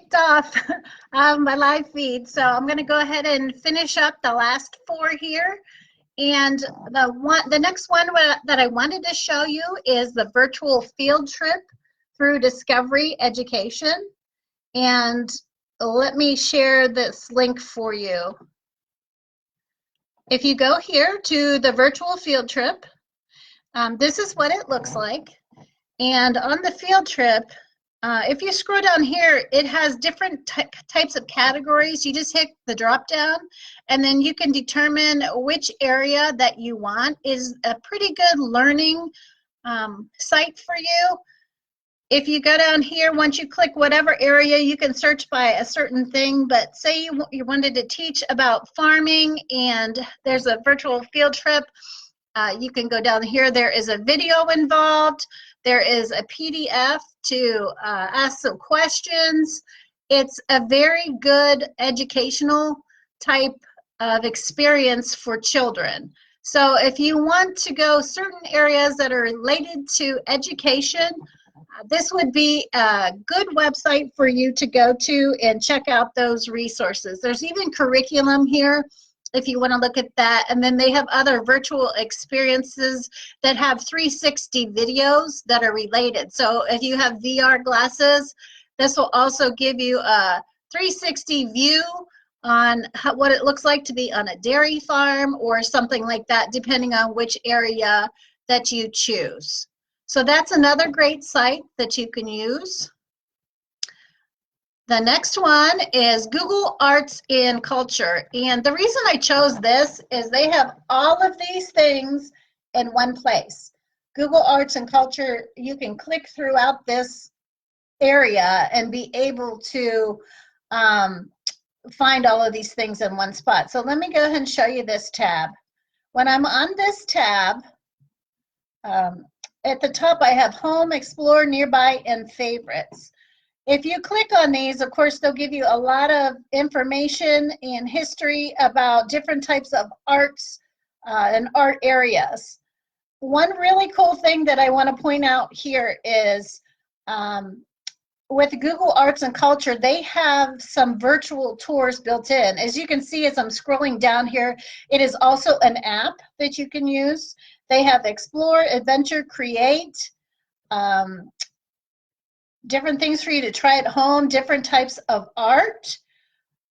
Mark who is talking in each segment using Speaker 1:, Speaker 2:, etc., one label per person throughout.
Speaker 1: kicked off my live feed, so I'm going to go ahead and finish up the last 4 here. And the next one that I wanted to show you is the virtual field trip through Discovery Education. And let me share this link for you. If you go here to the virtual field trip, this is what it looks like. And on the field trip, if you scroll down here, it has different types of categories. You just hit the drop down, and then you can determine which area that you want. Is a pretty good learning site for you. If you go down here, once you click whatever area, you can search by a certain thing, but say you wanted to teach about farming and there's a virtual field trip, you can go down here. There is a video involved. There is a PDF to ask some questions. It's a very good educational type of experience for children. So if you want to go certain areas that are related to education, this would be a good website for you to go to and check out those resources. There's even curriculum here if you want to look at that. And then they have other virtual experiences that have 360 videos that are related. So if you have VR glasses, this will also give you a 360 view on what it looks like to be on a dairy farm or something like that, depending on which area that you choose. So that's another great site that you can use. The next one is Google Arts and Culture. And the reason I chose this is they have all of these things in one place. Google Arts and Culture, you can click throughout this area and be able to find all of these things in one spot. So let me go ahead and show you this tab. When I'm on this tab, at the top, I have Home, Explore, Nearby, and Favorites. If you click on these, of course, they'll give you a lot of information and history about different types of arts and art areas. One really cool thing that I want to point out here is with Google Arts and Culture, they have some virtual tours built in. As you can see, as I'm scrolling down here, it is also an app that you can use. They have Explore, Adventure, Create, different things for you to try at home, different types of art.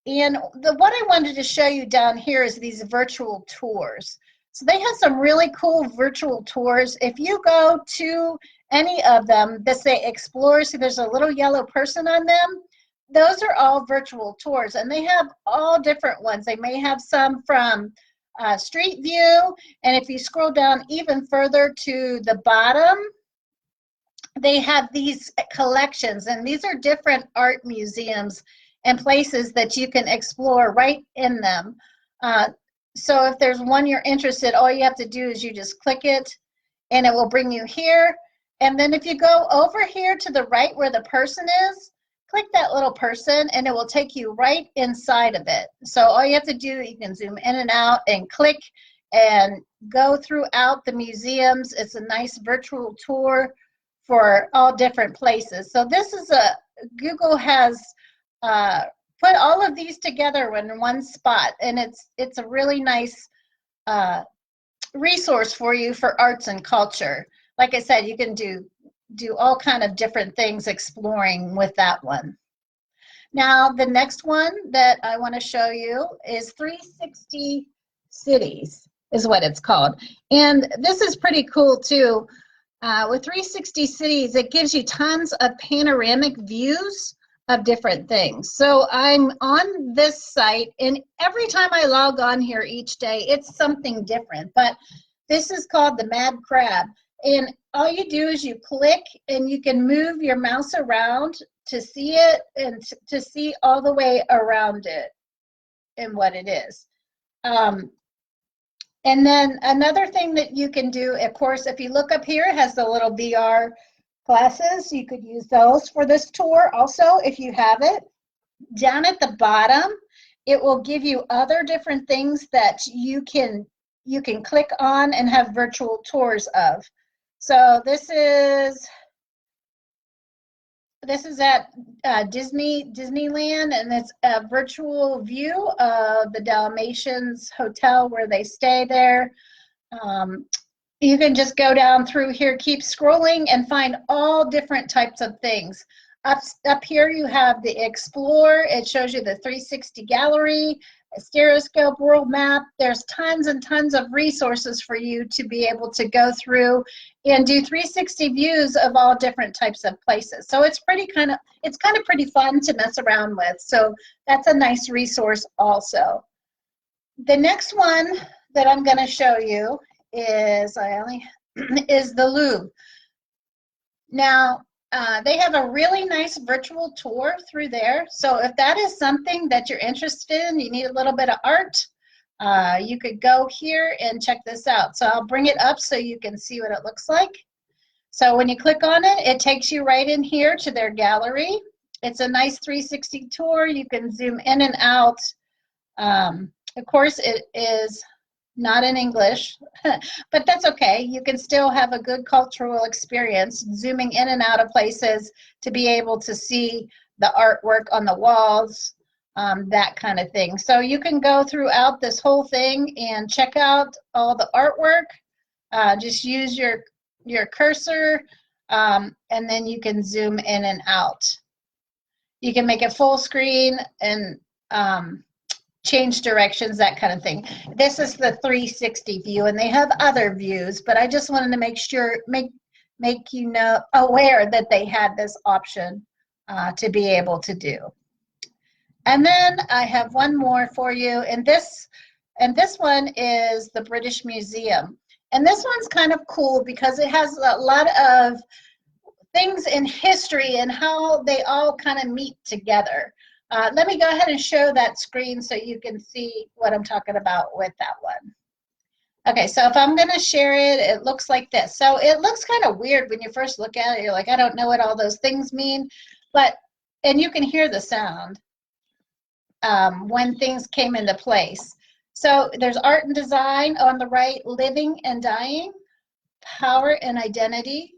Speaker 1: And what I wanted to show you down here is these virtual tours. So they have some really cool virtual tours. If you go to any of them that say Explore, see there's a little yellow person on them, those are all virtual tours, and they have all different ones. They may have some from Street View, and if you scroll down even further to the bottom, they have these collections, and these are different art museums and places that you can explore right in them. So if there's one you're interested, all you have to do is you just click it and it will bring you here. And then if you go over here to the right where the person is, click that little person and it will take you right inside of it. So all you have to do, you can zoom in and out and click and go throughout the museums. It's a nice virtual tour for all different places. So this is Google has put all of these together in one spot, and it's a really nice resource for you for arts and culture. Like I said, you can do all kind of different things exploring with that one. Now, the next one that I want to show you is 360 Cities is what it's called. And this is pretty cool too. With 360 Cities, it gives you tons of panoramic views of different things. So I'm on this site, and every time I log on here each day, it's something different. But this is called the Mad Crab. And all you do is you click and you can move your mouse around to see it and to see all the way around it and what it is. And then another thing that you can do, of course, if you look up here, it has the little VR glasses. You could use those for this tour also if you have it. Down at the bottom, it will give you other different things that you can click on and have virtual tours of. So this is This is at Disneyland, and it's a virtual view of the Dalmatians Hotel where they stay there. You can just go down through here, keep scrolling, and find all different types of things. Up here you have the Explore. It shows you the 360 gallery, a stereoscope, world map. There's tons and tons of resources for you to be able to go through and do 360 views of all different types of places. So it's kind of pretty fun to mess around with. So that's a nice resource also. The next one that I'm going to show you is the Loom. Now, they have a really nice virtual tour through there. So if that is something that you're interested in, you need a little bit of art, you could go here and check this out. So I'll bring it up so you can see what it looks like. So when you click on it, it takes you right in here to their gallery. It's a nice 360 tour. You can zoom in and out. Of course, it is not in English, but that's okay. You can still have a good cultural experience zooming in and out of places to be able to see the artwork on the walls, that kind of thing. So you can go throughout this whole thing and check out all the artwork. Just use your cursor, and then you can zoom in and out. You can make it full screen and change directions, that kind of thing. This is the 360 view, and they have other views, but I just wanted to make you know, aware that they had this option to be able to do. And then I have one more for you, and this one is the British Museum. And this one's kind of cool because it has a lot of things in history and how they all kind of meet together. Let me go ahead and show that screen so you can see what I'm talking about with that one. Okay, so if I'm going to share it, it looks like this. So it looks kind of weird when you first look at it. You're like, I don't know what all those things mean. And you can hear the sound when things came into place. So there's art and design on the right, living and dying, power and identity,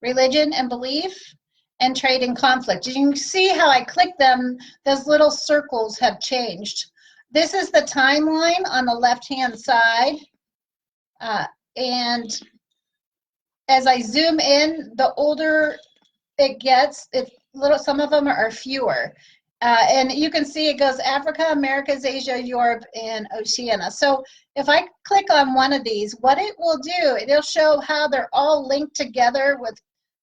Speaker 1: religion and belief, and trade and conflict. You can see how I click them, those little circles have changed. This is the timeline on the left-hand side. And as I zoom in, the older it gets, some of them are fewer. And you can see it goes Africa, Americas, Asia, Europe, and Oceania. So if I click on one of these, what it will do, it'll show how they're all linked together with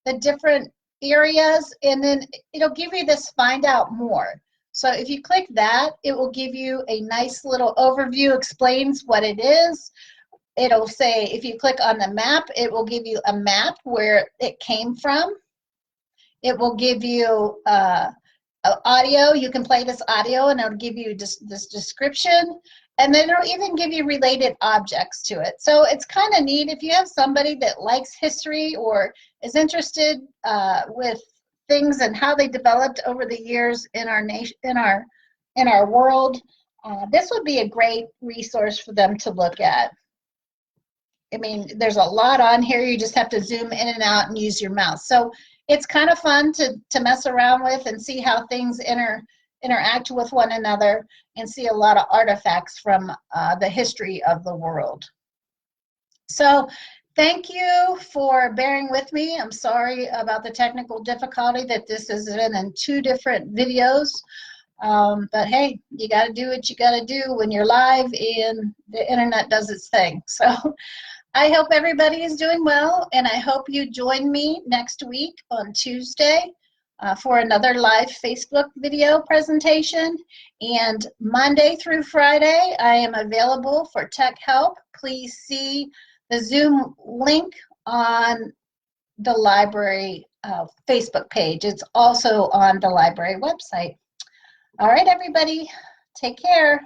Speaker 1: the different areas, and then it'll give you this find out more. So if you click that, it will give you a nice little overview, explains what it is. It'll say, if you click on the map, it will give you a map where it came from. It will give you audio. You can play this audio and it'll give you this description, and then it'll even give you related objects to it. So it's kind of neat if you have somebody that likes history or is interested with things and how they developed over the years in our nation, in our world. This would be a great resource for them to look at. I mean, there's a lot on here. You just have to zoom in and out and use your mouse. So it's kind of fun to mess around with and see how things interact with one another, and see a lot of artifacts from the history of the world. So thank you for bearing with me. I'm sorry about the technical difficulty that this is in 2 different videos. But hey, you got to do what you got to do when you're live and the internet does its thing. So I hope everybody is doing well, and I hope you join me next week on Tuesday for another live Facebook video presentation. And Monday through Friday, I am available for tech help. Please see the Zoom link on the library Facebook page. It's also on the library website. All right, everybody, take care.